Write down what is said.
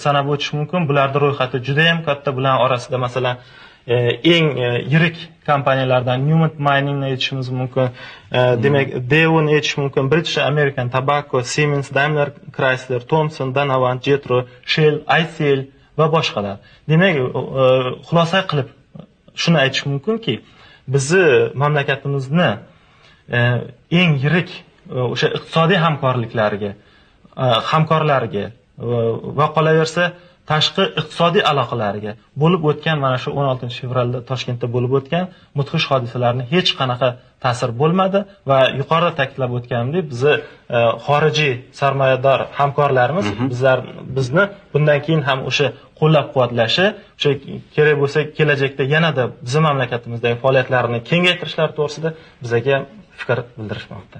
sanab o'tish mumkin. Bularning ro'yxati juda ham katta. Bular orasida masalan eng yirik kompaniyalardan Newmont Miningni aytishimiz mumkin. Demak, Devon aytish mumkin. British American Tobacco, Siemens, Daimler Chrysler, Thomson, Donovan, Jetro, Shell, ICL va boshqalar. Demak, xulosa qilib shuni aytish mumkinki, bizni mamlakatimizni eng yirik o'sha iqtisodiy hamkorlariga va qolaversa tashqi iqtisodiy aloqalariga bo'lib o'tgan mana shu 16-fevralda Toshkentda bo'lib o'tgan mudhish hodisalarning hech qanaqa ta'sir bo'lmadi va yuqorida ta'kidlab o'tganimdek, bizni xorijiy sarmoyador hamkorlarimiz bizni bundan keyin ham o'sha qo'llab-quvvatlashi, o'sha kerak bo'lsa kelajakda yanada bizning mamlakatimizdagi faoliyatlarini kengaytirishlari to'g'risida bizga fikr bildirishmoqda.